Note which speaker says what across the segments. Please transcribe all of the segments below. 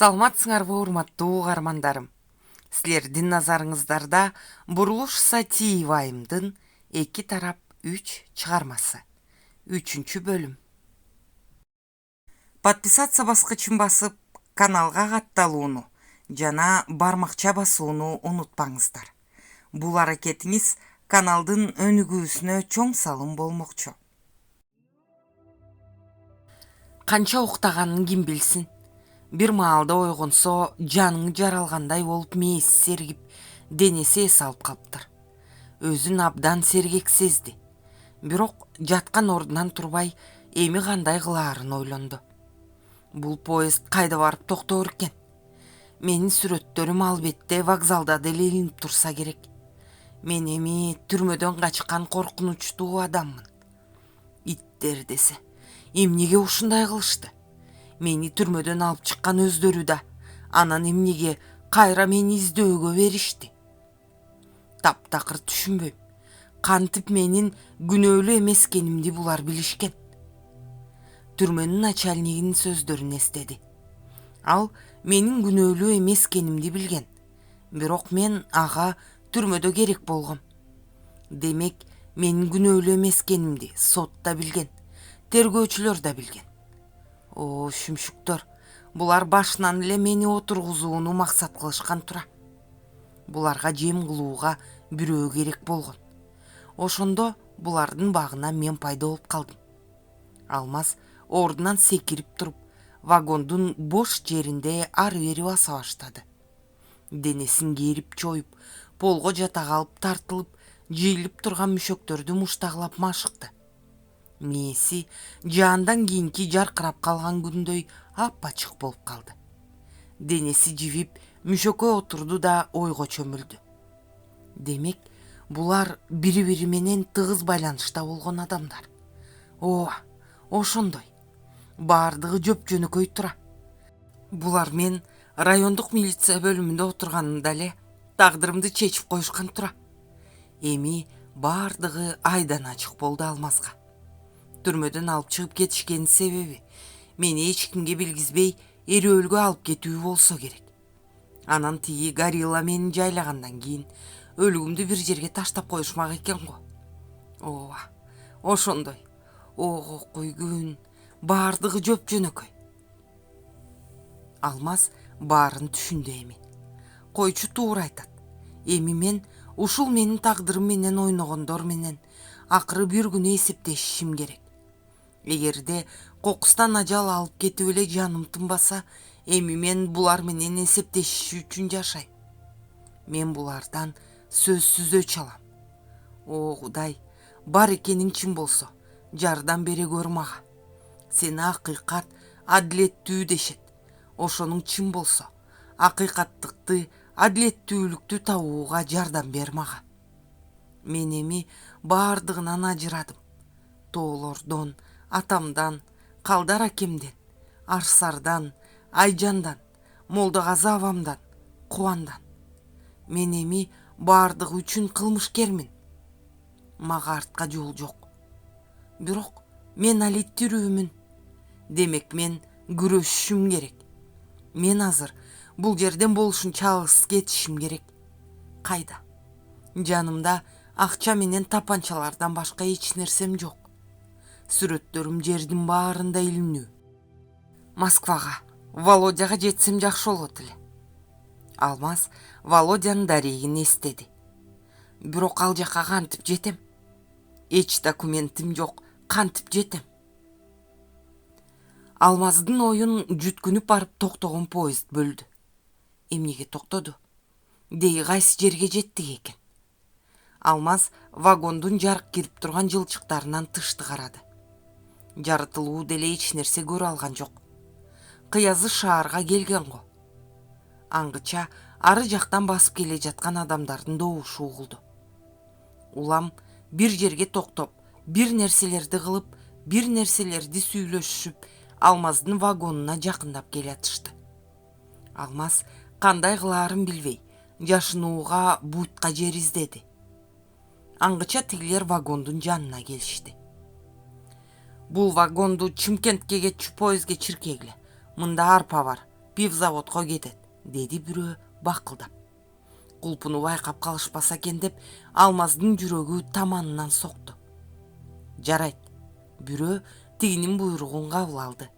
Speaker 1: Саламатсыңарбы урматтуу угармандарым. Силердин назарыңыздарда Бурулуш Сатиевайымдын эки тарап 3 чыгармасы. 3-чү бөлүм. Подписаться баскычын басып, каналга катталууну жана бармакча басууну унутпаңыздар. Бул аракетиңиз каналдын өнүгүүсүнө чоң салым болмокчу. Канча уктаганын ким билсин? Бир маалда ойгонсо, жаның жаралгандай болуп мээси сергип, денеси эс алып калыптыр. Өзүн абдан сергек сезди. Бирок жаткан ордунан турбай, эми кандай кылаарын ойлонду. Бул поезд кайда барып токтоор экен? Менин сүрөттөрүм албетте вокзалда деле илинип турса керек. Мен эми түрмөдөн качкан коркунучтуу адаммын. Иттер десе, эмнеге ушундай кылышты? Мени түрмөдөн алып чыккан өздөрү да, анан эмнеге кайра мени издөөгө беришти? Таптакыр түшүнбөйм. Кантип менин күнөөлүү эмес экенимди булар билишкен? Түрмөнүн начальнигинин сөздөрүн эстеди. Ал менин күнөөлүү эмес экенимди билген. Бирок мен ага түрмөдө керек болгом. Демек, менин күнөөлүү эмес экенимди сот да билген, тергөөчүлөр да билген. О, шүмшүктөр, булар башынан эле мени отургузууну максат кылышкан тура. Буларга жем кылууга бирөө керек болгон. Ошондо булардын багына мен пайда болуп калдым. Алмаз ордунан секирип туруп, вагондун бош жеринде ары-бери баса баштады. Денесин керип чоюп, полго жата калып тартылып, жыйылып турган мүшөктөрдү муштаглап машыкты. Мээси жаандан кийинки жаркырап калган күндөй апачык болуп калды. Денеси жибип, мүшөккө отурду да ойго чөмүлдү. Демек, булар бири-бири менен тыгыз байланышта болгон адамдар. Ооба, ошондой. Баардыгы жөп-жөнөкөй тура. Булар мен райондук милиция бөлүмүндө отурганымда эле тагдырымды чечип коюшкан тура. Эми баардыгы айдан ачык болду Алмазга. Түрмөдөн алып чыгып кетишкенин себеби мени эч кимге билгизбей эрөөлгө алып кетүү болсо керек. Анан тиги горилла мени жайлагандан кийин өлүгүмдү бир жерге таштап коюшмак экен го. Ооба, ошондой. Ого койгүн, баардыгы жөп-жөнөкөй. Алмаз баарын түшүндү эми. Койчу туура айтат. Эми мен ушул менин тагдырым менен ойногондор менен акыры бир күнү эсептешишим керек. Эгерде кокустан ажал алып кетип эле жаным тынбаса, эми мен булар менен эсептешиш үчүн жашайм. Мен булардан сөзсүз өч алам. О Кудай, бар экениң чын болсо, жардам бере көр мага. Сени акыйкат, адилеттүү дешет. Ошонуң чын болсо, акыйкаттыкты, адилеттүүлүктү табууга жардам бер мага. Мен эми баардыгынан ажырадым. Тоолордон, атамдан, Калдар акемден, Арсардан, Айжандан, Молдогазы абамдан, Кубандан. Мен эми баардыгы үчүн кылмышкермин. Мага артка жол жок. Бирок мен али тирүүмүн. Демек мен күрөшүшүм керек. Мен азыр бул жерден болушунча алыс кетишим керек. Кайда? Жанымда акча менен тапанчалардан башка эч нерсем жок. Сүрөттөрүм жердин баарында илинүү. Москвага, Володяга жетсем жакшы болот эле. Алмаз Володянын дарегин эстеди. Бирок ал жака кантип жетем? Эч документим жок, кантип жетем? Алмаздын оюн жүткүнүп барып токтогон поезд бөлдү. Эмнеге токтоду? Деги кайсы жерге жеттик экен? Алмаз вагондун жарык кирип турган жылчыктарынан тышты карады. Жарытылуу деле эч нерсе көрө алган жок. Кыязы шаарга келген го. Аңгыча ары жактан басып келе жаткан адамдардын добушу угулду. Улам бир жерге токтоп, бир нерселерди кылып, бир нерселерди сүйлөшүшүп, Алмаздын вагонуна жакындап келатышты. Алмаз кандай кылаарын билбей, жашынууга буйтка жер издеди. Аңгыча тигилер вагондун жанына келишти. Бул вагонду Чымкентке кетчү поездге чиркегиле. Мында арпа бар, пивзаводко кетет, деди бирөө бакылдап. Кулпуну байкап калышпаса экен деп Алмаздын жүрөгү таманынан сокту. Жарайт, бирөө тигинин буйругун кабыл алды.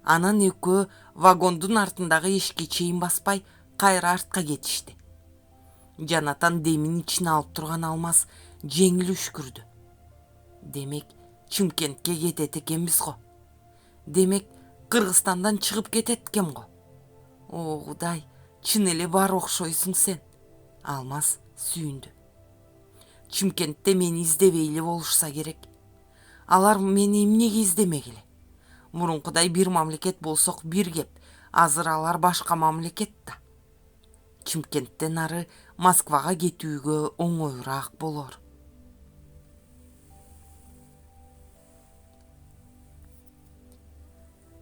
Speaker 1: Анан экөө вагондун артындагы эшикке чейин баспай кайра артка кетишти. Жанатан демин ичине алып турган Алмаз жеңил үшкүрдү. Демек, Чымкентке кетет экенбиз го. Демек, Кыргызстандан чыгып кетет экен го. О, Кудай, чын эле бар окшойсуң сен. Алмаз сүйүндү. Чымкентте мени издебейли болушса керек. Алар мени эмнеге издемегиле? Мурункудай бир мамлекет болсок бир кеп, азыр алар башка мамлекет да. Чымкенттен ары Москвага кетүүгө оңоюраак болор.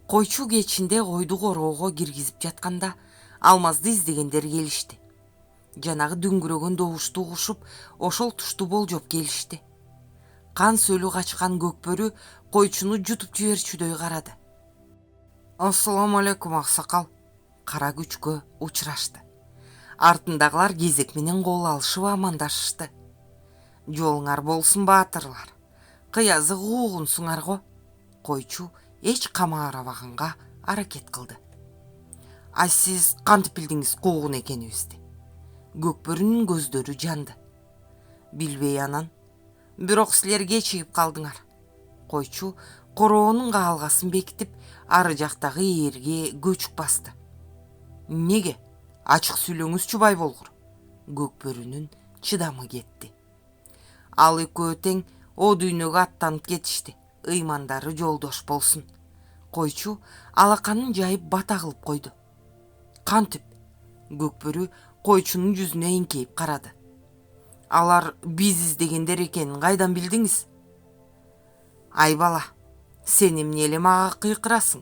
Speaker 1: Койчу кечинде койду короого киргизип жатканда Алмазды издегендер келишти. Жанагы дүңгүрөгөн добушту угушуп, ошол тушту болжоп келишти. Кан сөлү качкан көкбөрү койчуну жутуп жиберчүдөй карады. Ассаламу алейкум аксакал. Кара күчкө учурашты. Артындагылар кезек менен кол алышып амандашышты. Жолуңар болсун баатырлар. Кыязык угунсуңар го. Койчу эч камаарабаганга аракет кылды. А сиз кантип билдиңиз куугун экенибизди? Көкбөрүнүн көздөрү жанды. Билбей анан. Бирок силер кечигип калдыңар. Койчу короонун каалгасын бекитип, ары жактагы ээрге көчүк басты. Неге? Ачык сүйлөңүзчү бай болгур. Көкбөрүнүн чыдамы кетти. Ал экөө тең о дүйнөгө аттанып кетишти. Ыймандары жолдош болсун. Койчу алаканын жайып бата кылып койду. Кантип? Көкбөрү койчунун жүзүнө эңкейип карады. Алар биз издегендер экенин кайдан билдиңиз? Ай бала, сен эмне эле мага кыйкырасың?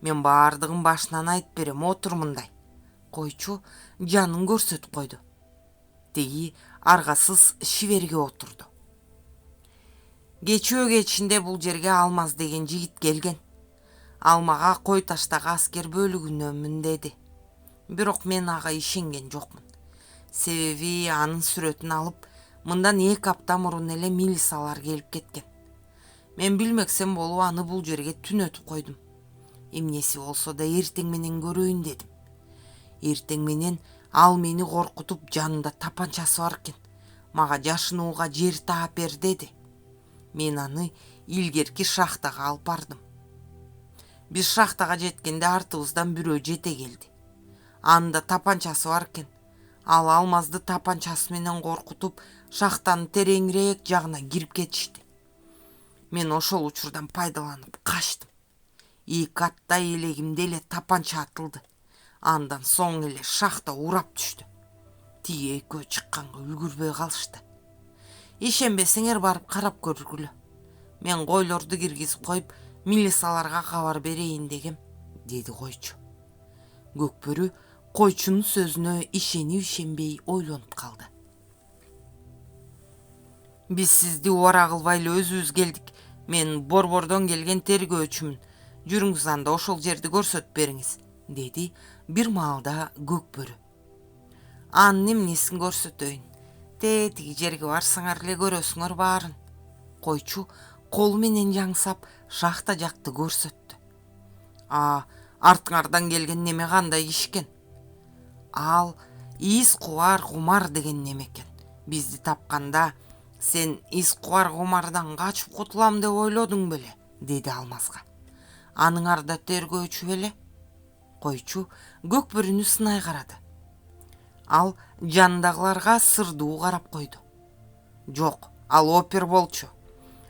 Speaker 1: Мен баардыгын башынан айтып берем, отур мындай. Койчу жанын көрсөтүп койду. Теги аргасыз шиберге отурду. Кечөө кечинде бул жерге Алмаз деген жигит келген. Ал мага кой таштагы аскер бөлүгүнөнмүн деди. Бирок мен ага ишенген жокмун. Себеби анын сүрөтүн алып, мындан 2 апта мурун эле милициялар келип кеткен. Мен билмексем болуп аны бул жерге түнөтүп койдум. Эмнеси болсо да эртең менен көрөйүн дедим. Эртең менен ал мени коркутуп, жанында тапанчасы бар экен. Мага жашынууга жер таап бер деди. Мен аны илгерки шахтага алып бардым. Биз шахтага жеткенде артыбыздан бирөө жете келди. Анда тапанчасы бар экен. Ал Алмазды тапанчасы менен коркутуп, шахтанын тереңирээк жагына кирип кетишти. Мен ошол учурдан пайдаланып качтым. 2 аттай элегимде эле тапанча атылды. Андан соң эле шахта урап түштү. Тиги экөө чыкканга үлгүрбөй калышты. Ишенбесеңер барып карап көргүлө. Мен койлорду киргизип коюп, милицияларга кабар берейин дегем, деди койчу. Көкбөрү койчунун сөзүнө ишенип ишенбей ойлонуп калды. Биз сизди убара кылбай эле өзүбүз келдик. Мен Борбордон келген тергөөчүмүн. Жүрүңүз анда ошол жерди көрсөтүп бериңиз, деди бир маалда Көкбөрү. Анын эмнесин көрсөтөйүн? Тиги жерге барсаңар эле көрөсүңөр баарын. Койчу колу менен жаңсап шахта жакты көрсөттү. Артыңардан келген неме кандай киши экен? Ал Ис Кубар Кумар деген неме экен. Бизди тапканда сен Ис Кубар Кумардан качып кутулам деп ойлодуң беле? Деди Алмазга. Аныңарда тергөөчү беле? Койчу Көкбөрүнү сынай карады. Ал жанындагыларга сырдуу карап койду. Жок, ал опер болчу.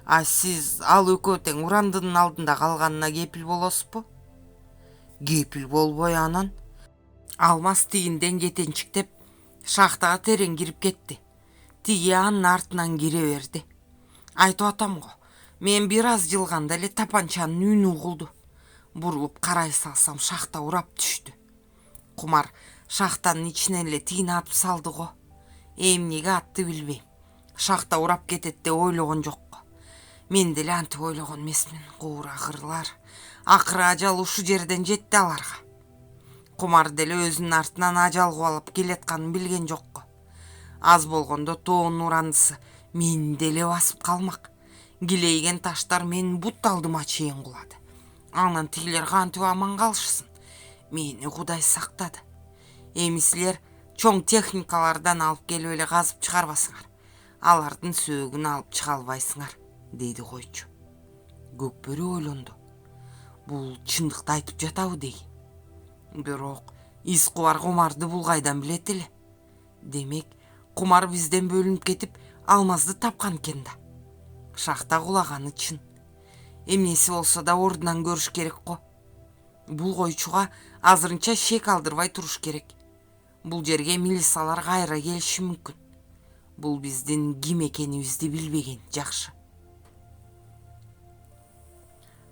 Speaker 1: А сиз ал экөө тең урандынын алдында калганына кепил болосузбу? Кепил болбой анан? Алмаз тигинден кетенчиктеп шахтага терең кирип кетти. Тиги анын артынан кире берди. Айтып атам го, мен бир аз жылганда эле тапанчанын үнү угулду. Бурулуп карай салсам шахта урап түштү. Кумар шахтанын ичинен эле тигини атып салды го. Эмнеге атты билбейм. Шахта урап кетет деп ойлогон жок го. Мен деле антип ойлогон эмесмин. Куура кырлар. Акыры ажал ушу жерден жетти аларга. Кумар деле өзүнүн артынан ажал кубалап келатканын билген жокко. Аз болгондо тоонун урандысы мени деле басып калмак. Килейген таштар менин бут алдыма чейин кулады. Анан тигилер кантип аман калышсын? Мени Кудай сактады. Эми силер чоң техникалардан алып келип эле казып чыгарбасыңар. Алардын сөөгүн алып чыга албайсыңар, деди койчу. Көкбөрү ойлонду. Бул чындыкты айтып жатабы дей. Бирок из кубар Кумарды бул кайдан билет эле? Демек, Кумар бизден бөлүнүп кетип, алмазды тапкан экен да. Шахта кулаганы чын. Эмнеси болсо да ордунан көрүш керек го. Бул койчуга азырынча шек алдырбай туруш керек. Бул жерге милисалар кайра келиши мүмкүн. Бул биздин ким экенибизди билбеген жакшы.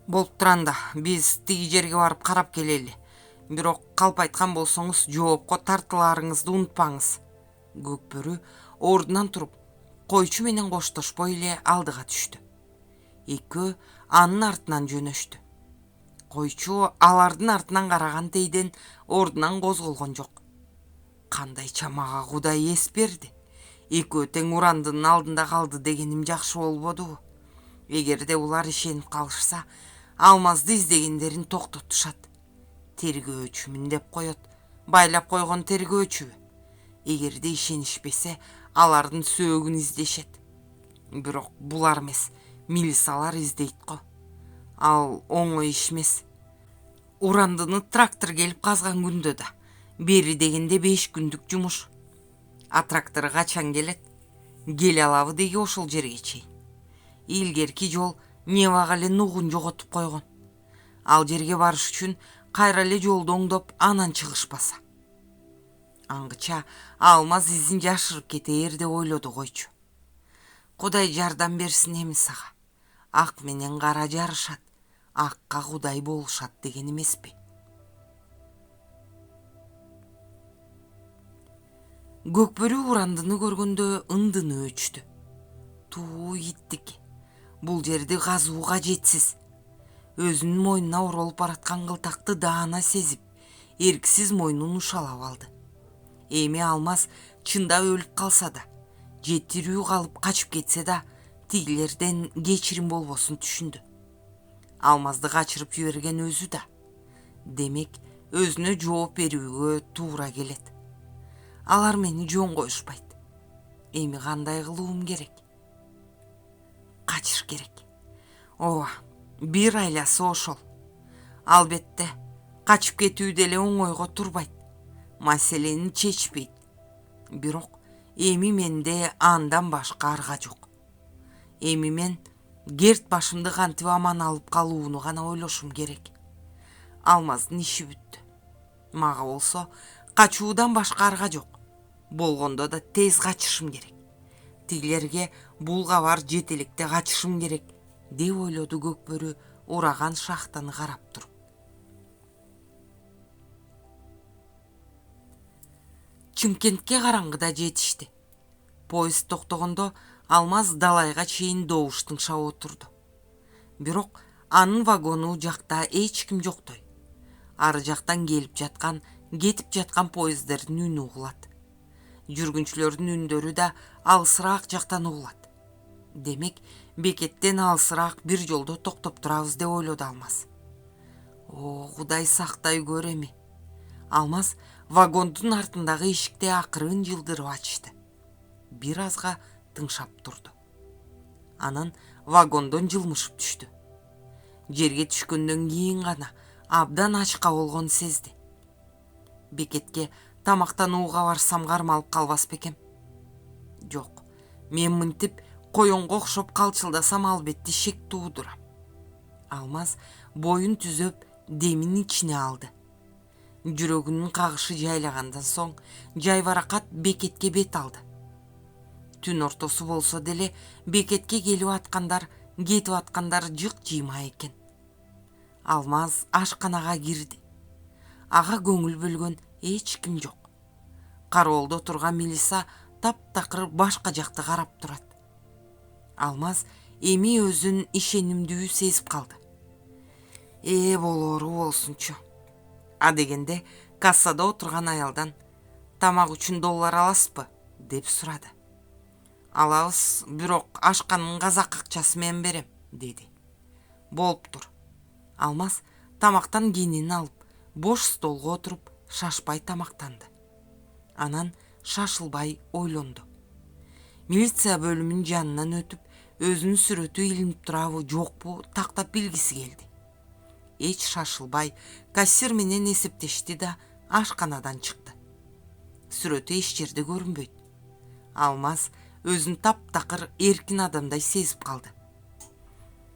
Speaker 1: Болуп туранда, биз тиги жерге барып карап келели. Бирок калп айткан болсоңуз, жоопко тартыларыңызды унутпаңыз. Көкбөрү ордунан туруп, койчу менен коштошпой эле алдыга түштү. Экөө анын артынан жөнөштү. Койчу алардын артынан караган тейден ордунан козголгон жок. Кандайча мага Кудай эс берди. Экөө тең урандынын алдында калды дегеним жакшы болбодубу? Эгерде улар ишенип калышса, алмазды издегендерин токтотушат. Тергөөчүмүн деп коет. Байлап койгон тергөөчүбү? Эгерде ишенишпесе, алардын сөөгүн издешет. Бирок булар эмес, милисалар издейт го. Ал оңой иш эмес. Урандыны трактор келип казган күндө да, бери дегенде 5 күндүк жумуш. А трактор качан келет? Келе алабы деги ошол жерге чейин. Илгерки жол небак эле нугун жоготуп койгон. Ал жерге барыш үчүн кайра эле жолду оңдоп, анан чыгышпаса. Аңгыча алмаз изин жашырып кетээр деп ойлоду койчу. Кудай жардам берсин эми сага. Ак менен кара жарышат, акка Кудай болушат деген эмеспи? Көкбөрү урандыны көргөндө ындыны өчтү. Туу иттик. Бул жерди казуу кажетсиз. Өзүнүн мойнуна оролуп бараткан кылтакты даана сезип, эрксиз мойнун ушалап алды. Эми алмаз чындап өлүп калса да, же тирүү калып качып кетсе да, тигилерден кечирим болбосун түшүндү. Алмазды качырып жиберген өзү да. Демек, өзүнө жооп берүүгө туура келет. Алар мени жөн коюшпайт. Эми кандай кылуум керек? Качыш керек. Ооба, бир айласы ошол. Албетте, качып кетүү деле оңойго турбайт. Маселени чечпейт. Бирок эми менде андан башка арга жок. Эми мен керт башымды кантип аман алып калууну гана ойлошум керек. Алмаздын иши бүттү. Мага болсо качуудан башка арга жок. Болгондо да тез качышым керек. Тигилерге бул кабар жете электе качышым керек, деп ойлоду Көкбөрү ураган шахтаны карап туруп. Чымкентке караңгыда жетишти. Поезд токтогондо алмаз далайга чейин добуштың шап отурду. Бирок анын вагону жакта эч ким жоктой. Ары жактан келип жаткан, кетип жаткан поезддердин үнү угулат. Жүргүнчүлөрдүн үндөрү да алысыраак жактан угулат. Демек, бекеттен алысыраак бир жолдо токтоп турабыз деп ойлоду алмаз. О, Кудай сактай көр эми. Алмаз вагондун артындагы эшикти акырын жылдырып ачты. Бир азга тыңшап турду. Анан вагондон жылмышып түштү. Жерге түшкөндөн кийин гана абдан ачка болгон сезди. Бекетке тамактанууга барсам кармалып калбас бекем? Жок, мен мынтип коёнго окшоп калчылдасам албетте шек туудурам. Алмаз боюн түзөп демин ичине алды. Жүрөгүнүн кагышы жайлагандан соң жайбаракат бекетке бет алды. Түн ортосу болсо деле бекетке келип аткандар, кетип аткандар жык жыйма экен. Алмаз ашканага кирди. Ага көңүл бөлгөн эч ким жок. Кароолдо турган милиса таптакыр башка жакты карап турат. Алмаз эми өзүн ишенимдүү сезип калды. Болору болсунчу. А дегенде кассада отурган аялдан тамак үчүн доллар аласызбы деп сурады. Алабыз, бирок ашканын казак акчасы менен берем, деди. Болуптур. Алмаз тамактан кийинин алып, бош столго отуруп, шашпай тамактанды. Анан шашылбай ойлонду. Милиция бөлүмүнүн жанынан өтүп, өзүнүн сүрөтү илинип турабы, жокпу тактап билгиси келди. Эч шашылбай кассир менен эсептешти да ашканадан чыкты. Сүрөтү эч жерде көрүнбөйт. Алмаз өзүн таптакыр эркин адамдай сезип калды.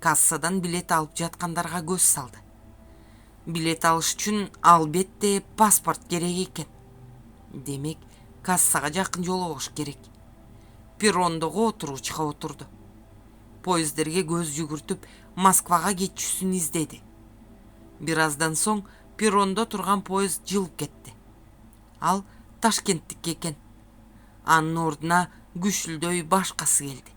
Speaker 1: Кассадан билет алып жаткандарга көз салды. Билет алыш үчүн албетте паспорт керек экен. Демек, кассага жакын жолобош керек. Перрондогу отуруучуга отурду. Поездерге көз жүгүртүп, Москвага кетчүсүн издеди. Бир аздан соң перрондо турган поезд жылып кетти. Ал Ташкенттики экен. Анын ордуна күчүлдөй башкасы келди.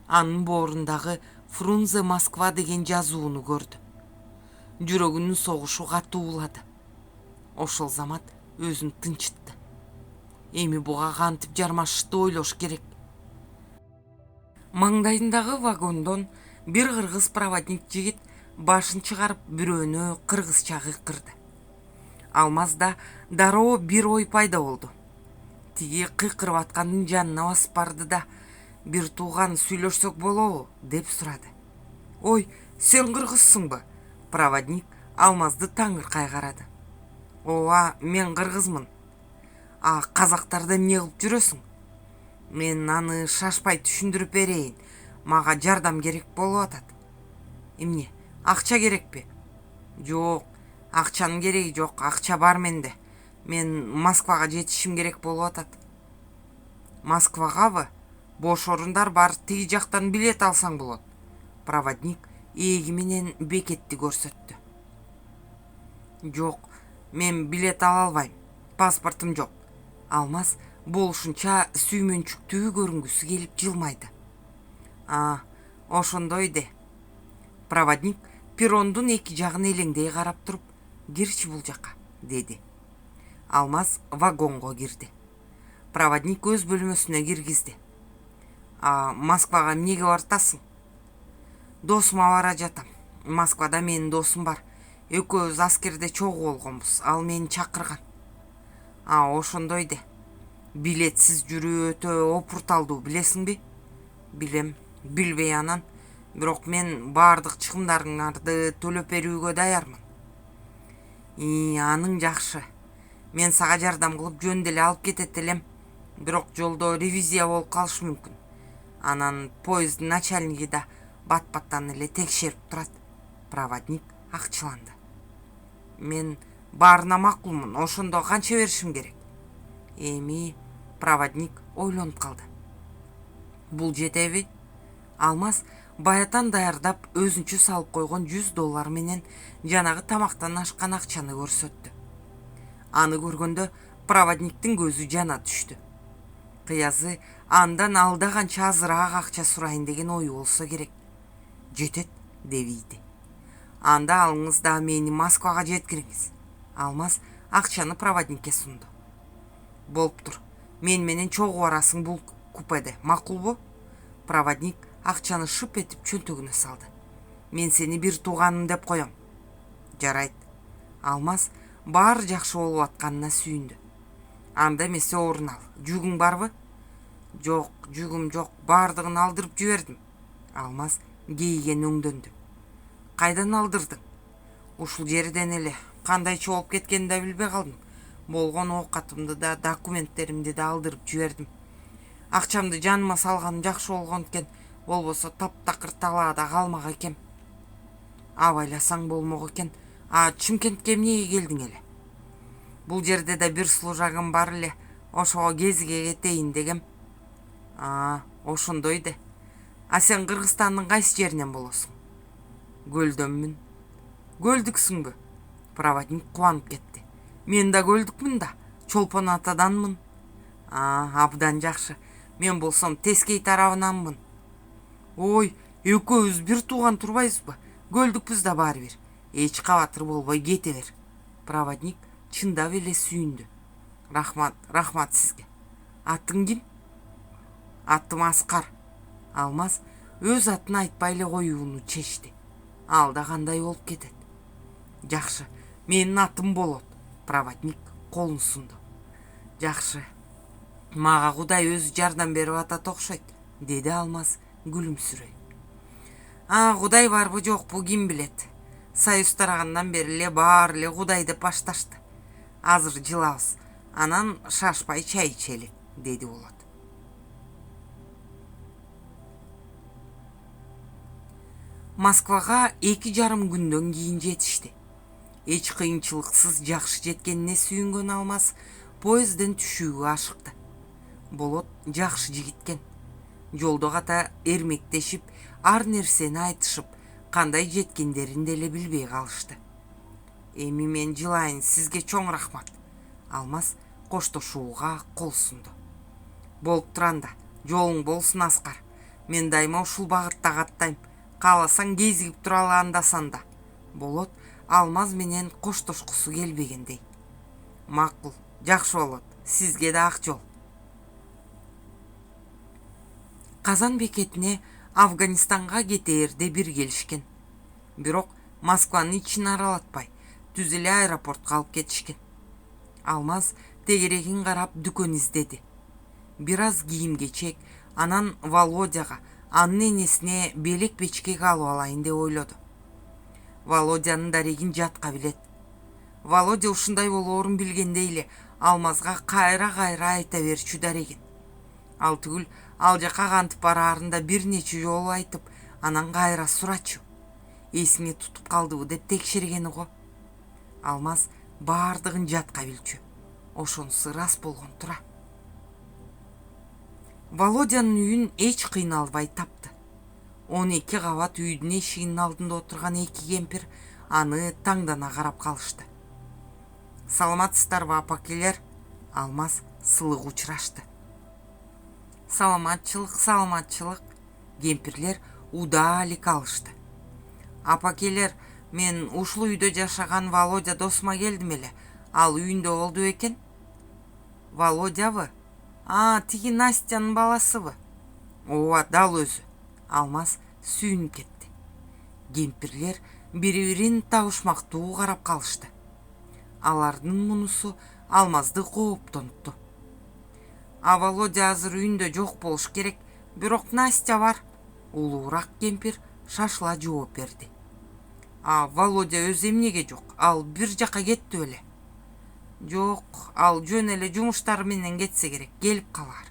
Speaker 1: Анын боорундагы Фрунзе Москва деген жазууну көрдү. Жүрөгүнүн согушу катуулады. Ошол замат өзүн тынчытты. Эми буга кантип жармашышты ойлош керек. Маңдайындагы вагондон бир кыргыз проводник жигит башын чыгарып бирөөнө кыргызча кыйкырды. Алмазда дароо бир ой пайда болду. Тиги кыйкырып аткандын жанына басып барды да, бир тууган сүйлөшсөк болобу деп сурады. Ой, сен кыргызсыңбы? Проводник Алмазды таңыркай карады. Ооба, мен кыргызмын. А казактарды эмне кылып жүрөсүң? Мен аны шашпай түшүндүрүп берейин. Мага жардам керек болуп атат. Эмне, акча керекпи? Жок, акчанын кереги жок, акча бар менде. Мен Москвага жетишим керек болуп атат. Москвагабы? Бош орундар бар, тиги жактан билет алсаң болот. Проводник ээги менен бекетти көрсөттү. Жок, мен билет ала албайм. Паспортум жок. Алмаз болушунча сүймөнчүктүү көрүнгүсү келип жылмайды. Ошондой де. Проводник перрондун эки жагын элеңдей карап туруп, кирчи бул жака, деди. Алмаз вагонго кирди. Проводник өз бөлмөсүнө киргизди. Москвага эмнеге бартасың? Досума бара жатам. Москвада менин досум бар. Экөөбүз аскерде чогуу болгонбуз. Ал мени чакырган. Ошондой де. Билетсиз жүрүү өтө опурталдуу, билесиңби? Билем, билбей анан. Бирок мен баардык чыгымдарыңарды төлөп берүүгө даярмын. Аның жакшы. Мен сага жардам кылып жөн деле алып кетет элем. Бирок жолдо ревизия болуп калышы мүмкүн. Анан поезддин начальниги да бат-баттан эле текшерип турат. Проводник акчыланды. Мен баарына макулмун. Ошондо канча беришим керек? Эми проводник ойлонуп калды. Бул жетеби? Алмаз баятан даярдап өзүнчө салып койгон $100 менен жанагы тамактан ашкан акчаны көрсөттү. Аны көргөндө проводниктин көзү жана түштү. Кыязы андан алда канча азыраак акча сурайын деген ою болсо керек. Жетет, дебийди. Анда алыңыз да мени Москвага жеткириңиз. Алмаз акчаны проводникке сунду. Болуптур. Мен менен чогуу барасың бул купеде, макулбу? Проводник акчаны шып этип чөнтөгүнө салды. Мен сени бир тууганым деп коем. Жарайт. Алмаз баары жакшы болуп атканына сүйүндү. Анда эмесе орун ал. Жүгүң барбы? Жок, жүгүм жок. Баардыгын алдырып жибердим. Алмаз кейиген өңдөндү. Кайдан алдырдың? Ушул жерден эле. Кандайча болуп кеткенин да билбей калдым. Болгон оокатымды да, документтеримди да алдырып жибердим. Акчамды жаныма салганым жакшы болгон экен. Болбосо таптакыр талаада калмак экем. Абайласаң болмок экен. Чымкентке эмнеге келдиң эле? Бул жерде да бир служагым бар эле. Ошого кезиге кетейин дегем. Ошондой де. Сен Кыргызстандын кайсы жеринен болосуң? Көлдөнмүн. Көлдүксүңбү? Проводник кубанып кетти. Мен да көлдүкмүн да. Чолпон атаданмын. Абдан жакшы. Мен болсом Тескей тарабынанмын. Ой, экөөбүз бир тууган турбайбызбы? Көлдүкпүз да баары бир. Эч кабатыр болбой кете бер. Проводник чындап эле сүйүндү. Рахмат сизге. Атың ким? Атым Аскар. Алмаз өз атын айтпай эле коюуну чечти. Алда кандай болуп кетет? Жакшы, менин атым болот. Проводник колун сунду. Жакшы. Мага Кудай өзү жардам берип атат окшойт, деди Алмаз күлүмсүрөй. Кудай барбы жокпу ким билет. Союз тарагандан бери эле баары эле Кудай деп башташты. Азыр жылабыз, анан шашпай чай ичели, деди Болот. Москвага 2,5 күндөн кийин жетишти. Эч кыйынчылыксыз жакшы жеткенине сүйүнгөн Алмаз поездден түшүүгө ашыкты. Болот жакшы жигиткен. Жолдо ката эрмектешип, ар нерсени айтышып, кандай жеткендерин деле билбей калышты. Эми мен жылайын, сизге чоң рахмат. Алмаз коштошууга кол сунду. Болуп туранда, жолуң болсун Аскар. Мен дайыма ушул багытта каттайм. Кааласаң кезигип туралы анда-санда. Болот Алмаз менен коштошкусу келбегендей. Макул, жакшы болот. Сизге да ак жол. Казан бекетине Афганистанга кетээрде бир келишкен. Бирок Москванын ичин аралатпай, түз эле аэропортко алып кетишкен. Алмаз тегерегин карап дүкөн издеди. Бир аз кийим-кечек, анан Володяга, анын энесине белек-бечкек алып алайын деп ойлоду. Володянын дарегин жатка билет. Володя ушундай болоорун билгендей эле Алмазга кайра-кайра айта берчү дарегин. Ал түгүл, ал жака кантип бараарында бир нече жолу айтып, анан кайра сурачу. Эсиңе тутуп калдыбы деп текшергени го. Алмаз баардыгын жатка билчү. Ошонусу рас болгон тура. Володянын үйүн эч кыйналбай тапты. 12 кабат үйдүн эшигинин алдында отурган 2 кемпир аны таңдана карап калышты. Саламатсыздарбы апакелер? Алмаз сылык учурашты. Саламатчылык. Кемпирлер удаалик алышты. Апакелер, мен ушул үйдө жашаган Володя досума келдим эле. Ал үйүндө болду экен? Володябы? Тиги Настянын баласыбы? Ооба, дал өзү. Алмаз сүйүнүп кетти. Кемпирлер бири-бирин табышмактуу карап калышты. Алардын мунусу Алмазды кооптонупту. Володя азыр үйүндө жок болуш керек, бирок Настя бар. Улуурак кемпир шашыла жооп берди. Володя өзү эмнеге жок? Ал бир жака кетти беле? Жок, ал жөн эле жумуштары менен кетсе керек, келип калар.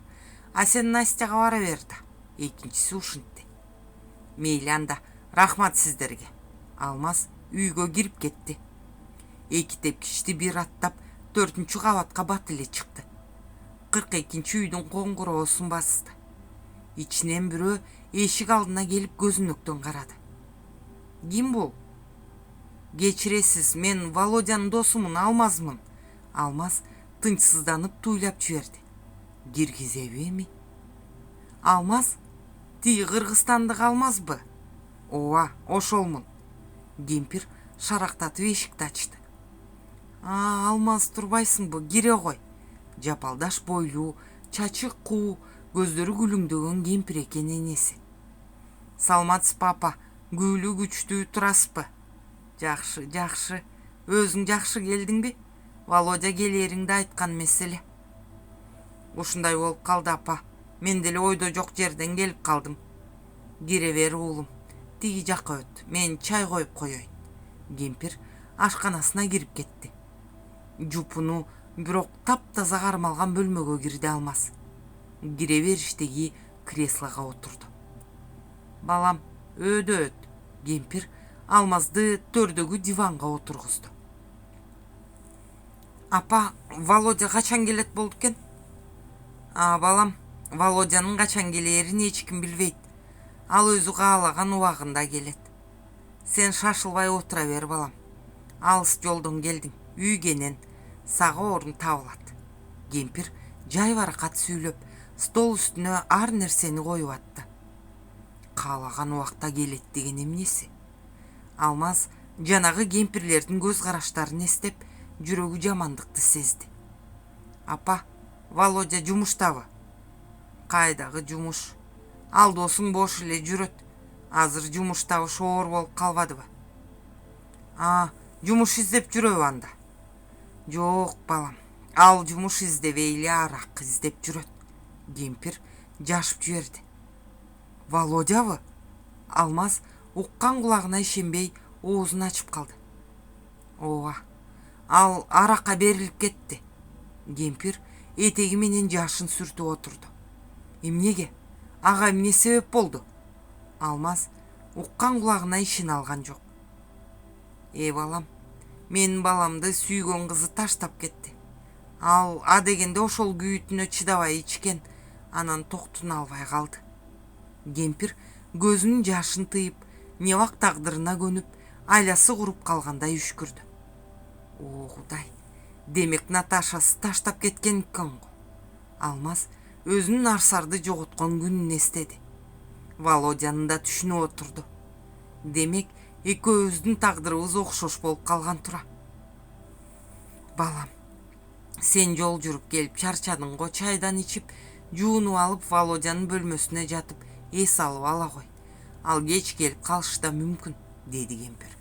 Speaker 1: Сен Настяга бара бер да. Экинчиси ушинтти. Мейли анда, рахмат сиздерге. Алмаз үйгө кирип кетти. 2 тепкичти бир аттап 4-чү кабатка бат эле чыкты. 42-чи үйдүн коңгуроосун басты. Ичинен бирөө эшик алдына келип көзүнөктөн карады. Ким бул? Кечиресиз, мен Володянын досумун, Алмазмын. Алмаз тынчсызданып туйлап жиберди. Киргизеби эми? Алмаз, тиги кыргызстандык Алмазбы? Ооба, ошолмун. Кемпир шарактатып эшикти ачты. Алмаз, турбайсыңбы? Кире кой. Жапалдаш бойлуу, чачы куу, көздөрү күлүңдөгөн кемпир экен энеси. Саламатсызбы апа, күйлүү күчтүү турасызбы? Жакшы. Өзүң жакшы келдиңби? Володя келериңди айткан эмес эле. Ушундай болуп калды апа. Мен деле ойдо жок жерден келип калдым. Кире бер уулум. Тиги жакка өт. Мен чай коюп коеюн. Кемпир ашканасына кирип кетти. Жупуну, бирок таптаза кармалган бөлмөгө кирди Алмаз. Кире бериштеги креслого отурду. Балам, өйдө өт. Кемпир Алмазды төрдөгү диванга отургузду. Апа, Володя качан келет болду экен? Балам, Володянын качан келээрин эч ким билбейт. Ал өзү каалаган убагында келет. Сен шашылбай отура бер, балам. Алыс жолдон келдиң, үйгенен, сага орун табылат. Кемпир жай баракат сүйлөп, стол үстүнө ар нерсени коюп атты. Каалаган убакта келет деген эмнеси? Алмаз жанагы кемпирлердин көз караштарын эстеп, жүрөгү жамандыкты сезди. Апа, Володя жумуштабы? Кайдагы жумуш? Ал досуң бош эле жүрөт. Азыр жумуштабы шоор болуп калбадыбы? Жумуш издеп жүрөбү анда? Жок, балам. Ал жумуш издебей эле арак издеп жүрөт. Кемпир жашып жиберди. Володябы? Алмаз уккан кулагына ишенбей оозун ачып калды. Ооба, ал аракка берилип кетти. Кемпир этеги менен жашын сүртүп отурду. Эмнеге? Ага эмне себеп болду? Алмаз уккан кулагына ишене алган жок. Балам, менин баламды сүйгөн кызы таштап кетти. Ал дегенде ошол күйүтүнө чыдабай ичкен, анан токтуна албай калды. Кемпир көзүнүн жашын тыйып, небак тагдырына көнүп, айласы куруп калгандай үшкүрдү. О, Кудай, демек Наташасы таштап кеткен экен го. Алмаз өзүнүн Арсарды жоготкон күнүн эстеди. Володянын да түшүнүп отурду. Демек экөөбүздүн тагдырыбыз окшош болуп калган тура. Балам, сен жол жүрүп келип чарчадың го, чайдан ичип, жуунуп алып Володянын бөлмөсүнө жатып, эс алып ала кой. Ал кеч келип калышы да мүмкүн, деди кемпир.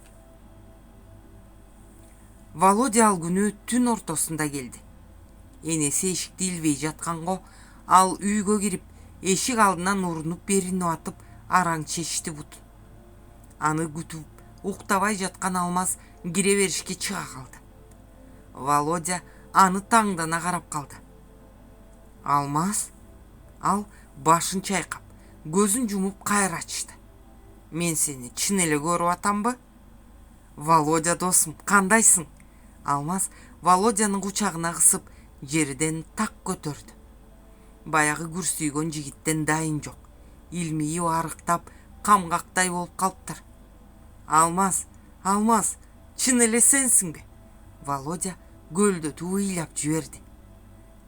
Speaker 1: Володя ал күнү түн ортосунда келди. Энеси эшикти илбей жатканго, ал үйгө кирип, эшик алдынан урунип атып, араң чечти бутун. Аны күтүп, уктабай жаткан Алмаз кире беришке чыга калды. Володя аны таңдана карап калды. Алмаз? Ал башын чайкап, көзүн жумуп кайра ачты. Мен сени чын эле көрүп атамбы? Володя досум, кандайсың? Алмаз Володянын кучагына кысып, жерден так көтөрдү. Баягы күрсүйгөн жигиттен дайын жок. Илмии арыктап, камгактай болуп калыптыр. Алмаз, чын эле сенсиңби? Володя көлдөтүп ыйлап жиберди.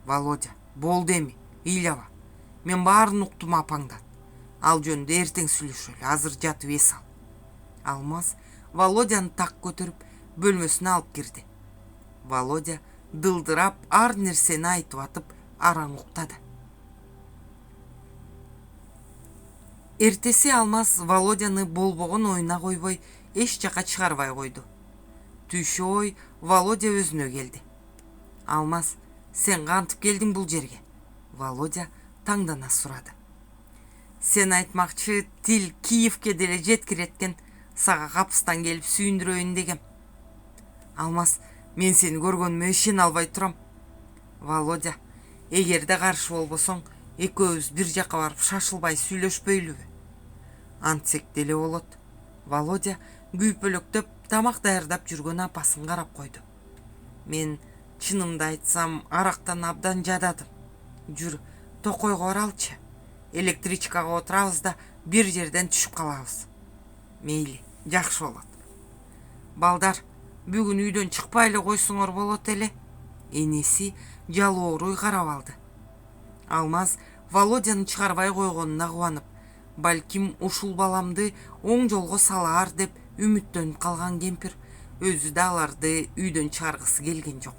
Speaker 1: Володя, болду эми, ыйлаба. Мен баарын уктум апаңдан. Ал жөнүндө эртең сүйлөшөлү, азыр жатып эс ал. Алмаз Володяны так көтөрүп, бөлмөсүнө алып кирди. Володя дылдырап ар нерсени айтып атып, араң уктады. Эртеси Алмаз Володяны болбогон оюна койбой, эч жака чыгарбай койду. Түшү ой Володя өзүнө келди. Алмаз, сен кантип келдиң бул жерге? Володя таңдана сурады. Сен айтмакчы, тил Киевке деле жеткиреткен, сага капыстан келип сүйүндүрөйүн дегем. Алмаз, мен сени көргөнүмө ишене албай турам. Володя, эгерде каршы болбосоң, экөөбүз бир жака барып шашылбай сүйлөшпөйлүбү? Антсек деле болот. Володя күйпөлөктөп, тамак даярдап жүргөн апасын карап койду. Мен чынымды айтсам, арактан абдан жададым. Жүр, токойго баралычы. Электричкага отурабыз да бир жерден түшүп калабыз. Мейли, жакшы болот. Балдар, бүгүн үйдөн чыкпай эле койсоңор болот эле. Энеси жалооруй карап алды. Алмаз Володяны чыгарбай койгонуна кубанып, балким ушул баламды оң жолго салаар деп үмүттөнүп калган кемпир өзү да аларды үйдөн чыгаргысы келген жок.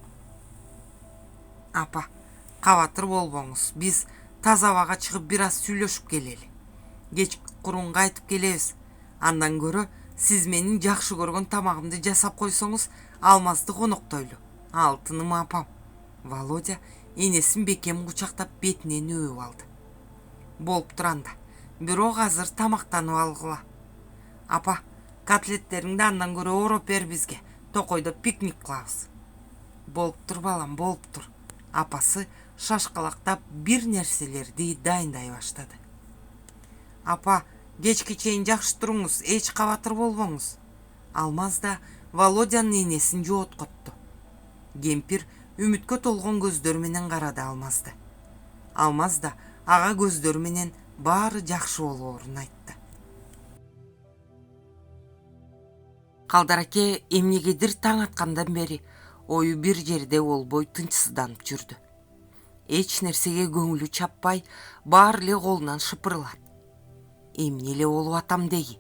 Speaker 1: Апа, кабатыр болбоңуз, биз таза абага чыгып бир аз сүйлөшүп келели. Кечки курун кайтып келебиз. Андан көрө сиз менин жакшы көргөн тамагымды жасап койсоңуз, Алмазды коноктойлу. Алтыным апам. Володя энесин бекем кучактап бетинен өбүп алды. Болуп туранда, бирок азыр тамактанып алгыла. Апа, котлеттериңди андан көрө ороп бер бизге. Токойдо пикник кылабыз. Болуптур балам, болуптур. Апасы шашкалактап бир нерселерди дайындай баштады. Апа, кечке чейин жакшы туруңуз, эч кабатыр болбоңуз. Алмаз да Володянын энесин жооткотту. Кемпир үмүткө толгон көздөрү менен карады Алмазды. Алмаз да ага көздөрү менен баары жакшы болоорун айтты. Калдар аке эмнегедир таң аткандан бери ою бир жерде болбой тынчсызданып жүрдү. Эч нерсеге көңүлү чаппай, баары эле колунан шыпырылат. Эмне эле болуп атам деги?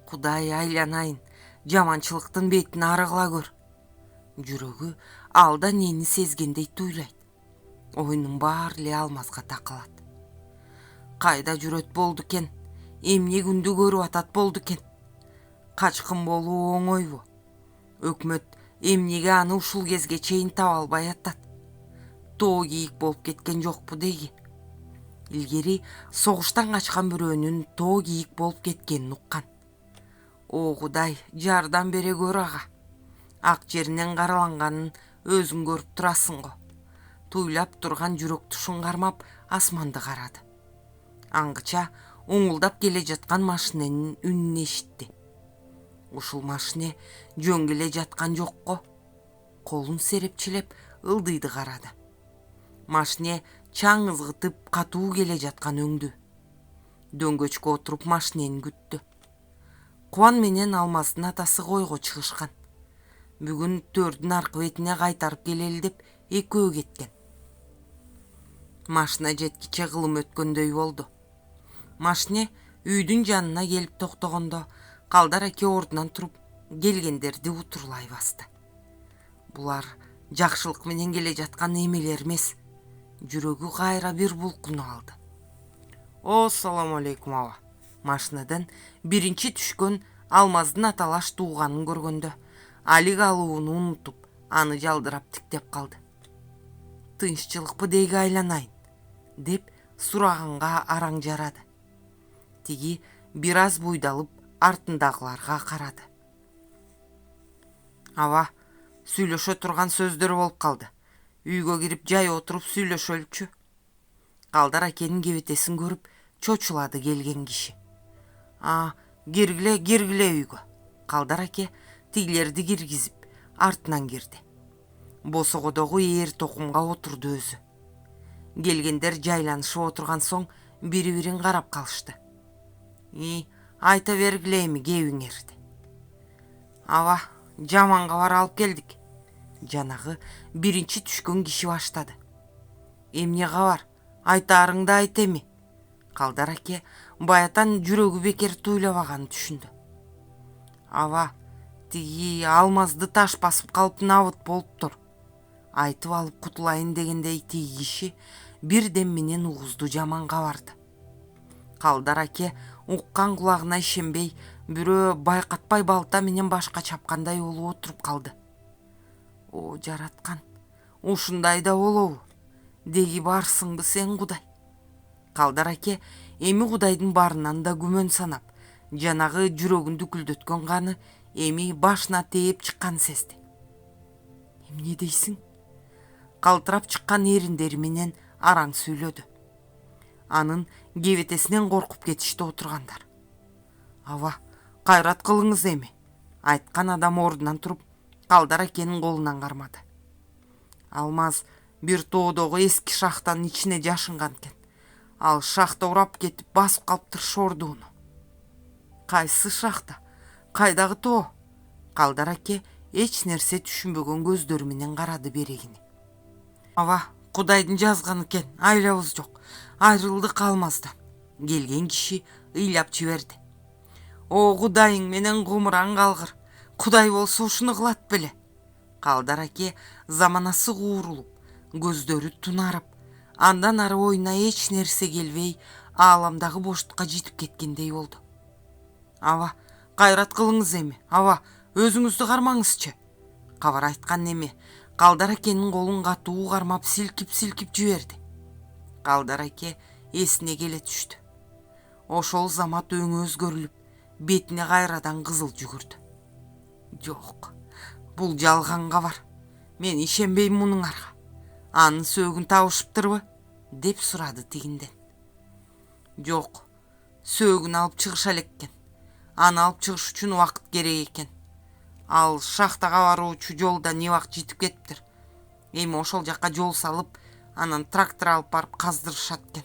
Speaker 1: Кудай айланайын, жаманчылыктын бетин арыгыла көр. Жүрөгү алда нени сезгендей туйлайт. Ойунун баары эле Алмазга такалат. Кайда жүрөт болду экен? Эмне күндү көрүп атат болду экен? Качкын болуу оңойбу? Өкмөт эмнеге аны ушул кезге чейин таба албай атат? Тоо кийик болуп кеткен жокпу деги? Илгери согуштан качкан бирөөнүн тоо кийик болуп кеткенин уккан. О Кудай, жардам бере көр ага. Ак жеринен караланганын өзүң көрүп турасың го. Туйлап турган жүрөк тушун кармап асманды карады. Аңгыча оңулдап келе жаткан машиненин үнүн эшитти. Ушул машине жөн келе жаткан жокко. Колун серепчилеп ылдыйды карады. Машине чаң ызгытып катуу келе жаткан өңдү. Дөңгөчкө отуруп машинени күттү. Кубан менен Алмаздын атасы койго чыгышкан. Бүгүн төрдүн аркы бетине кайтарып келели деп экөө кеткен. Машина жеткиче кылым өткөндөй болду. Машине үйдүн жанына келип токтогондо Калдар аке ордунан туруп келгендерди утурлай басты. Булар жакшылык менен келе жаткан эмелер эмес. Жүрөгү кайра бир булкунуп алды. Ассаламу алейкум аба. Машинадан биринчи түшкөн Алмаздын аталаш тууганын көргөндө алик алууну унутуп, аны жалдырап тиктеп калды. Тынччылыкпы деги айланайын деп сураганга араң жарады. Тиги бир аз буйдалып артындагыларга карады. Аба, сүйлөшө турган сөздөр болуп калды. Үйгө кирип жай отуруп сүйлөшөлүчү. Калдар акенин кебетесин көрүп чочулады келген киши. Киргиле үйгө. Калдар аке тигилерди киргизип артынан кирди. Босогодогу ээр токумга отурду өзү. Келгендер жайланышып отурган соң бири-бирин карап калышты. Айта бергиле эми кебиңерди. Аба, жаман кабар алып келдик. Жанагы биринчи түшкөн киши баштады. Эмне кабар? Айтаарыңды айт эми. Калдар аке баятан жүрөгү бекер туйлабаганын түшүндү. Аба, тиги Алмазды таш басып калып набыт болуптур. Айтып алып кутулайын дегендей тиги киши бирден менен угузду жаман кабарды. Калдар аке уккан кулагына ишенбей, бирөө байкатпай балта менен башка чапкандай болуп отуруп калды. О жараткан, ушундай да болобу? Деги барсыңбы сен Кудай? Калдар аке эми Кудайдын барынан да күмөн санап, жанагы жүрөгүн күлдөткөн каны эми башына тээп чыкканын сезди. Эмне дейсиң? Калтырап чыккан эриндери менен араң сүйлөдү. Анын кебетесинен коркуп кетишти отургандар. Аба, кайрат кылыңыз эми. Айткан адам ордунан туруп, Калдар акенин колунан кармады. Алмаз бир тоодогу эски шахтанын ичине жашынган экен. Ал шахта урап кетип басып калыптыр шордууну. Кайсы шахта? Кайдагы тоо? Калдар аке эч нерсе түшүнбөгөн көздөрү менен карады берегини. Аба, Кудайдын жазганы экен, айлабыз жок. Айрылдык Алмаздан. Келген киши ыйлап жиберди. О Кудайың менен кумуран калгыр. Кудай болсо ушуну кылат беле. Калдар аке заманасы куурулуп, көздөрү тунарып, андан ары оюна эч нерсе келбей, ааламдагы боштукка жетип кеткендей болду. Аба, кайрат кылыңыз эми. Аба, өзүңүздү кармаңызчы. Кабар айткан эми Калдар акенин колун катуу кармап силкип жиберди. Калдар аке эсине келе түштү. Ошол замат өңү өзгөрүлүп, бетине кайрадан кызыл жүгүрдү. Жок, бул жалган кабар. Мен ишенбейм мунуңарга. Анын сөөгүн табышыптырбы? Деп сурады тигинден. Жок, сөөгүн алып чыгыша элек экен. Аны алып чыгыш үчүн убакыт керек экен. Ал шахтага баруучу жолда не убакыт жетип кетиптир. Эми ошол жакка жол салып, анан трактор алып барып каздырышат экен.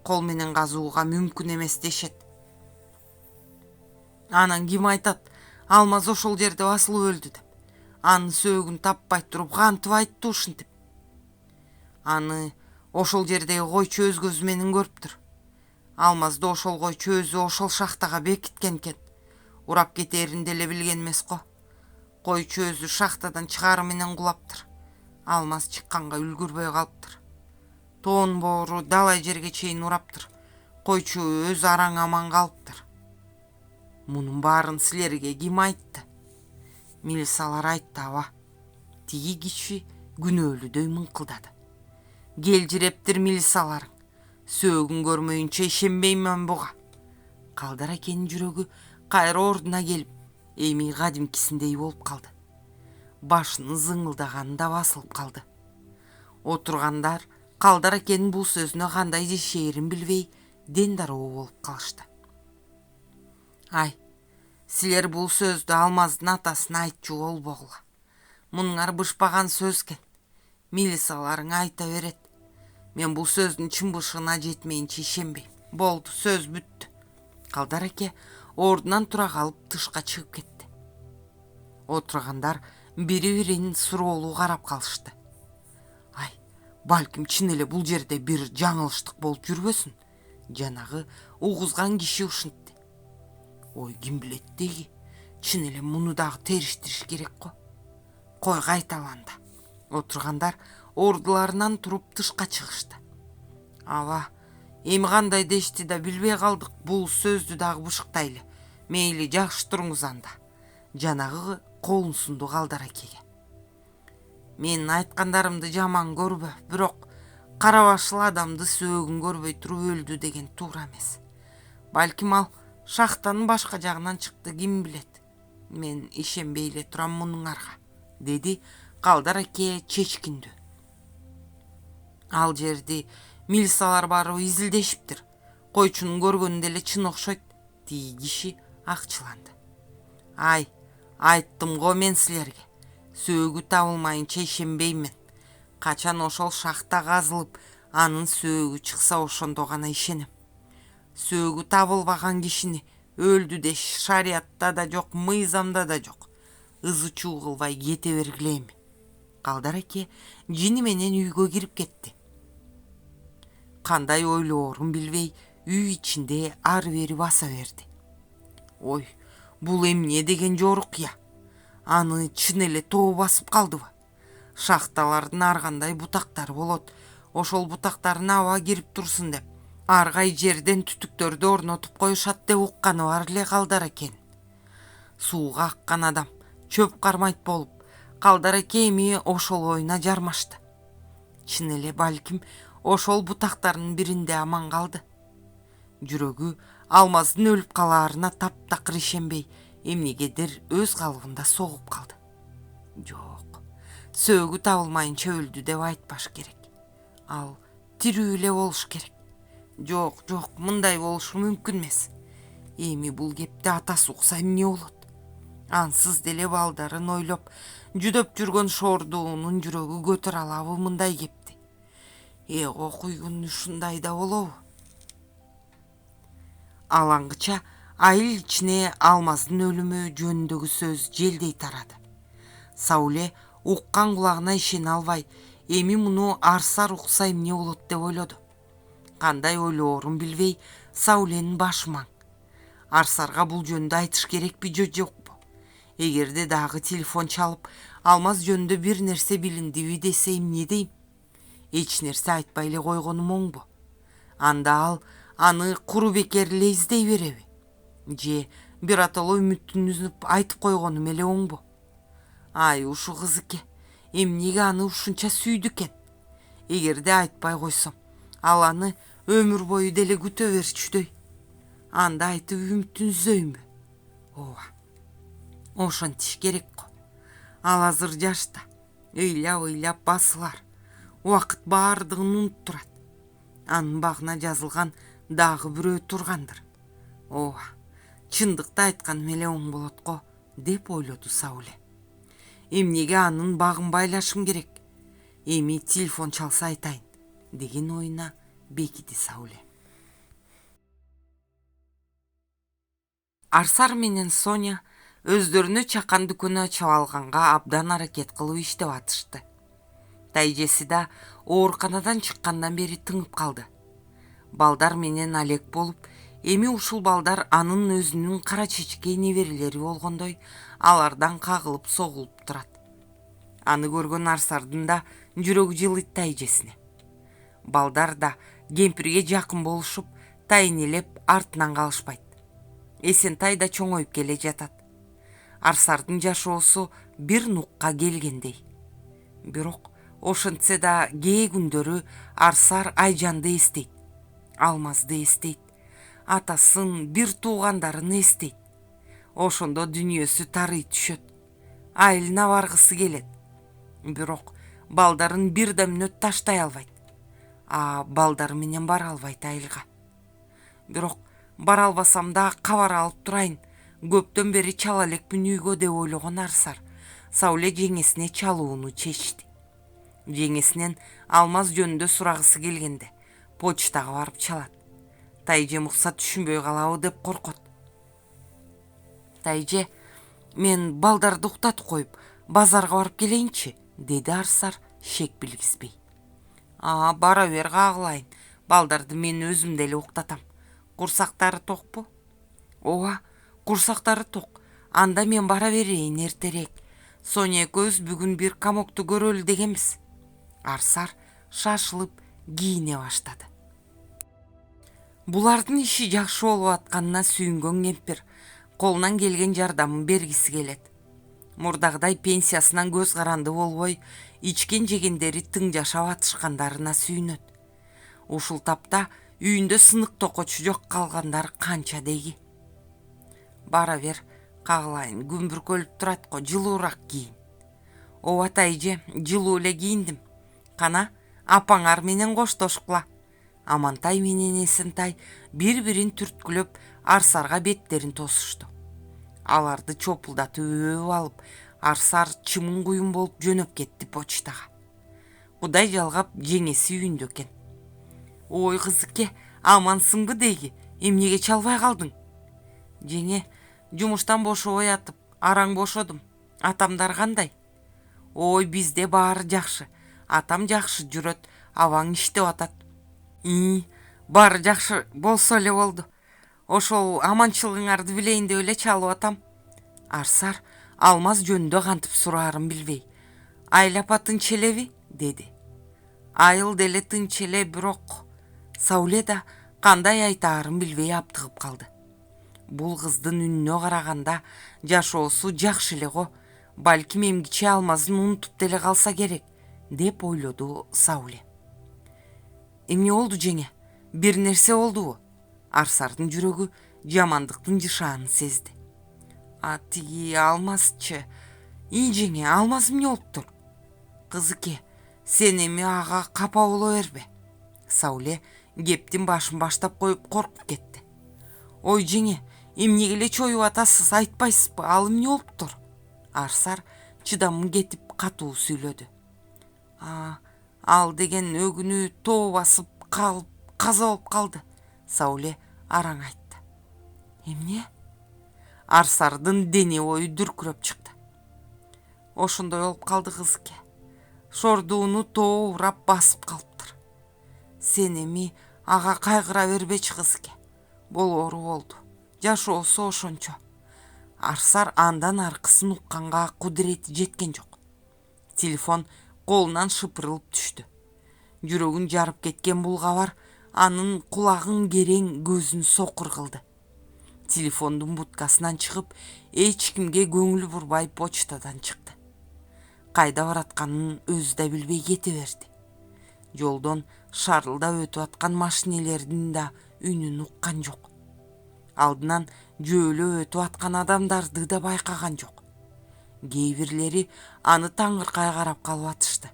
Speaker 1: Кол менен казууга мүмкүн эмес дешет. Анан ким айтат, Алмаз ошол жерде басылып өлдү деп. Анын сөөгүн таппай туруп кантип айтты ушинтип. Аны ошол жердеги койчу өз көзү менен көрүптүр. Алмазды ошол койчу өзү ошол шахтага бекиткен экен. Урап кетээрин деле билген эмес го. Койчу өзү шахтадан чыгары менен кулаптыр. Алмаз чыкканга үлгүрбөй калыптыр. Тоон боору далай жерге чейин ураптыр. Койчу өз араң аман калыптыр. Мунун баарын силерге ким айтты? Милисалар айтты аба. Тиги киши күнөөлүдөй мыңкылдады. Келжирептир милисаларың. Сөөгүн көрмөйүнчө ишенбеймин буга. Калдар акенин жүрөгү кайра ордуна келип, эми кадимкисиндей болуп калды. Башынын зыңылдаганында басылып калды. Отургандар Калдар акенин бул сөзүнө кандай жешээрин билбей дендароо болуп калышты. Ай, силер бул сөздү Алмаздын атасына айтчу болбогула. Мунуңар бышпаган сөз экен. Милисаларың айта берет. Мен бул сөздүн чын бышыгына жетмейинче ишенбейм. Болду, сөз бүттү. Калдар аке ордунан тура калып тышка чыгып кетти. Отургандар бири-бирин суроолуу карап калышты. Ай, балким чын эле бул жерде бир жаңылыштык болуп жүрбөсүн. Жанагы угузган киши ушинтти. Ой, ким билет деги. Чын эле муну дагы териштириш керек го. Кой кайталанда. Отургандар ордуларынан туруп тышка чыгышты. Аба, эми кандай дешти да билбей калдык. Бул сөздү дагы бышыктайлы. Мейли, жакшы туруңуз анда. Жанагы колун сунду Калдар акеге. Менин айткандарымды жаман көрбө, бирок карабашыл адамды сөөгүн көрбөй туруп өлдү деген туура эмес. Балким ал шахтанын башка жагынан чыкты, ким билет. Мен ишенбей эле турам мунуңарга, деди Калдар аке чечкиндүү. Ал жерди милисалар барып изилдешиптир. Койчунун көргөнү деле чын окшойт. Тиги киши акчыланды. Ай, айттым го мен силерге. Сөөгү табылмайынча ишенбеймин. Качан ошол шахта казылып, анын сөөгү чыкса ошондо гана ишенем. Сөөгү табылбаган кишини өлдү деш шариятта да жок, мыйзамда да жок. Ызы чуу кылбай кете бергиле эми. Калдар аке жини менен үйгө кирип кетти. Кандай ойлоорун билбей үй ичинде ары бери баса берди. Ой, бул эмне деген жорук я? Аны чын эле тоо басып калдыбы? Шахталардын ар кандай бутактары болот. Ошол бутактарын аба кирип турсун деп ар кай жерден түтүктөрдү орнотуп коюшат деп укканы бар эле Калдар акен. Сууга аккан адам чөп кармайт болуп, Калдар аке эми ошол оюна жармашты. Чын эле балким ошол бутактардын биринде аман калды. Жүрөгү Алмаздын өлүп калаарына таптакыр ишенбей, эмнегедир өз калыбында согуп калды. Жок, сөөгү табылмайынча өлдү деп айтпаш керек. Ал тирүү эле болуш керек. Жок, мындай болушу мүмкүн эмес. Эми бул кепти атасы укса эмне болот? Ансыз деле балдарын ойлоп жүдөп жүргөн Шордуунун жүрөгү көтөрө алабы мындай кепти? Эго куйгун ушундай да болобу? Алаңгыча айыл ичине Алмаздын өлүмү жөнүндөгү сөз желдей тарады. Сауле уккан кулагына ишене албай, эми муну Арсар укса эмне болот деп ойлоду. Кандай ойлоорун билбей Сауленин башы маң. Арсарга бул жөнүндө айтыш керекпи же жокпу? Эгерде дагы телефон чалып, Алмаз жөнүндө бир нерсе билиндиби десе эмне дейм? Эч нерсе айтпай эле койгонум оңбу? Анда ал аны куру бекер эле издей береби? Же биротоло үмүтүн үзүп айтып койгонум эле оңбу? Ай, ушу кызыке, эмнеге аны ушунча сүйдү экен? Эгерде айтпай койсом, ал аны өмүр бою деле күтө берчүдөй. Анда айтып үмүтүн үзөймбү? Ооба, ошентиш керек го. Ал азыр жашта, ыйлап басылар. Убакыт баардыгын унуттурат. Анын багына жазылган дагы бирөө тургандыр. Ооба, чындыкты айтканым эле оң болот го, деп ойлоду Сауле. Эмнеге анын багын байлашым керек? Эми телефон чалса айтайын, деген оюна бекиди Сауле. Арсар менен Соня өздөрүнө чакан дүкөнү ачып алганга абдан аракет кылып иштеп атышты. Тайжеси да ооруканадан чыккандан бери тыңып калды. Балдар менен алек болуп, Эми ушул балдар анын өзүнүн кара чечкей неберелери болгондой алардан кагылып согулуп турат. Аны көргөн Арсардын да жүрөгү жылыйт тайжесине. Балдар да кемпирге жакын болушуп, тайнелеп артынан калышпайт. Эсентай да чоңоюп келе жатат. Арсардын жашоосу бир нукка келгендей. Бирок ошентсе да кээ күндөрү Арсар Айжанды эстейт, Алмазды эстейт, атасын, бир туугандарын эстейт. Ошондо дүнүйөсү тарый түшөт. Айылына баргысы келет. Бирок балдарын бир да мүнөт таштай албайт. Балдары менен бара албайт айылга. Бирок бара албасам да кабар алып турайын. Көптөн бери чала элекпин үйгө деп ойлогон Арсар Сауле жеңесине чалууну чечти. Жеңесинен Алмаз жөнүндө сурагысы келгенде почтага барып чалат. Тайже мукса түшүнбөй калабы деп коркот. Тайже, мен балдарды уктатып коюп, базарга барып келейинчи, деди Арсар шек билгизбей. Бара бер кагылайын. Балдарды мен өзүм деле уктатам. Курсактары токпу? Ооба, курсактары ток. Анда мен бара берейин эртерээк. Соня экөөбүз бүгүн бир комокту көрөлү дегенбиз. Арсар шашылып кийине баштады. Булардын иши жакшы болуп атканына сүйүнгөн кемпир колунан келген жардамын бергиси келет. Мурдагыдай пенсиясынан көз каранды болбой, ичкен жегендери тың жашап атышкандарына сүйүнөт. Ушул тапта үйүндө сынык токочу жок калгандар канча деги. Бара бер, кагылайын, күн бүркөлүп турат го, жылуураак кийин. Ооба Тайже, жылуу эле кийиндим. Кана, апаңар менен коштошкула. Амантай менен Эсентай бири-бирин түрткүлөп Арсарга беттерин тосушту. Аларды чопулдатып өбүп алып, Арсар чымын куюн болуп жөнөп кетти почтага. Кудай жалгап жеңеси үйүндө экен. Ой кызыке, амансыңбы деги, эмнеге чалбай калдың? Жеңе, жумуштан бошобой атып, араң бошодум. Атамдар кандай? Ой, бизде баары жакшы. Атам жакшы жүрөт, абаң иштеп атат. Баары жакшы болсо эле болду. Ошол аманчылыгыңарды билейин деп эле чалып атам. Арсар Алмаз жөнүндө кантип сураарын билбей. Айлапа тынч элеби? Деди. Айыл деле тынч эле, бирок Сауле да кандай айтаарын билбей аптыгып калды. Бул кыздын үнүнө караганда жашоосу жакшы эле го. Балким эмгиче Алмазын унутуп деле калса керек, деп ойлоду Сауле. Эмне болду жеңе? Бир нерсе болдубу? Арсардын жүрөгү жамандыктын жышаанын сезди. Тиги Алмазчы. Жеңе, Алмаз эмне болуптур? Кызыке, сен эми ага капа боло бербе. Сауле кептин башын баштап коюп коркуп кетти. Ой жеңе, эмнеге эле чоюп атасыз, айтпайсызбы, ал эмне болуптур? Арсар чыдамын кетип катуу сүйлөдү. Ал деген өгүнү тоо басып калып каза болуп калды. Сауле араң айтты. Эмне? Арсардын дене бою дүркүрөп чыкты. Ошондой болуп калды кызыке. Шордууну тоо урап басып калыптыр. Сен эми ага кайгыра бербечи кызыке. Болоору болду. Жашоосу ошончо. Арсар андан аркысын укканга кудурети жеткен жок. Телефон колунан шыпырылып түштү. Жүрөгүн жарып кеткен бул кабар анын кулагын керең, көзүн сокур кылды. Телефондун будкасынан чыгып, эч кимге көңүлү бурбай почтадан чыкты. Кайда баратканын өзү да билбей кете берди. Жолдон шарылдап өтүп аткан машинелердин да үнүн уккан жок. Алдынан жөөлөп өтүп аткан адамдарды да байкаган жок. Кээ бирлери аны таңыркай карап калып атышты.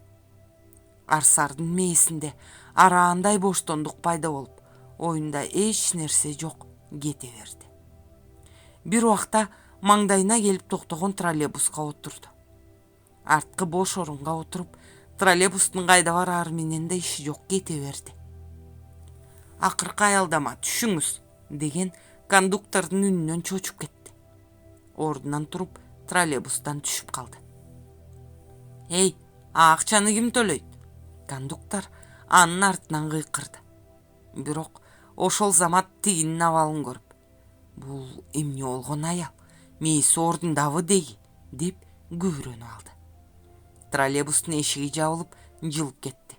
Speaker 1: Арсардын мээсинде араандай боштондук пайда болуп, оюнда эч нерсе жок, кете берди. Бир убакта маңдайына келип токтогон троллейбуска отурду. Арткы бош орунга отуруп, троллейбустун кайда бараары менен да иши жок, кете берди. Акыркы аялдама, түшүңүз, деген кондуктордун үнүнөн чочуп кетти. Ордунан туруп, троллейбустан түшүп калды. Эй, акчаны ким төлөйт? Кондуктор анын артынан кыйкырды. Бирок Ошол замат тигинин абалын көрүп, бул эмне болгон аял, мээси ордундабы деги, деп күбүрөнүп алды. Троллейбустун эшиги жабылып жылып кетти.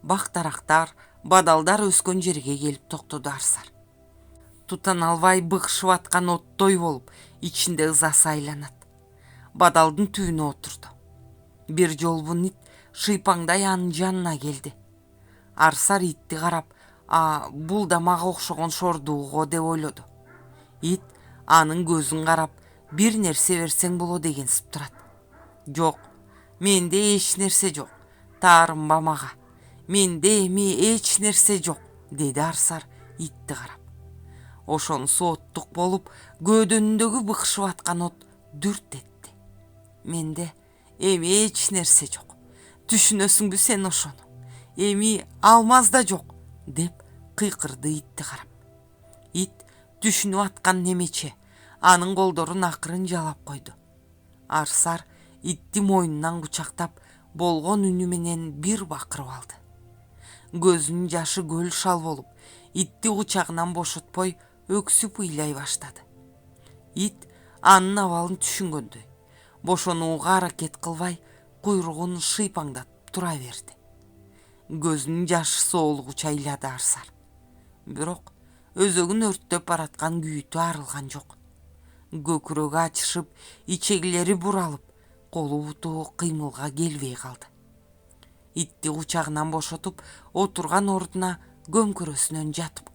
Speaker 1: Бак дарактар, бадалдар өскөн жерге келип токтоду Арсар. Тутан албай быгышып аткан оттой болуп, ичинде ызасы айланат. Бадалдын түбүнө отурду. Бир жолбун ит шыйпаңдай анын жанына келди. Арсар итти карап, бул да мага окшогон шордууго деп ойлоду. Ит анын көзүн карап, бир нерсе берсең болот дегенсип турат. Жок, менде эч нерсе жок, таарынба мага. Менде эми эч нерсе жок, деди Арсар итти карап. Ошонусу оттук болуп, көөдөнүндөгү быкышып аткан от дүрт этти. Менде эми эч нерсе жок. Түшүнөсүңбү сен ошону? Эми алмаз да жок, деп кыйкырды итти карап. Ит түшүнүп аткан немече, анын колдорун акырын жалап койду. Арсар итти мойнунан кучактап, болгон үнү менен бир бакырып алды. Көзүнүн жашы көл шал болуп, итти кучагынан бошотпой өксүп ыйлай баштады. Ит анын абалын түшүнгөндөй, бошонууга аракет кылбай, куйругун шыйпаңдатып тура берди. Көзүнүн жашы соолугуча ыйлады Арсар. Бирок өзөгүн өрттөп бараткан күйүтү арылган жок. Көкүрөгү ачышып, ичегилери буралып, колу буту кыймылга келбей калды. Итти кучагынан бошотуп, отурган ордуна көмкөрөсүнөн жатып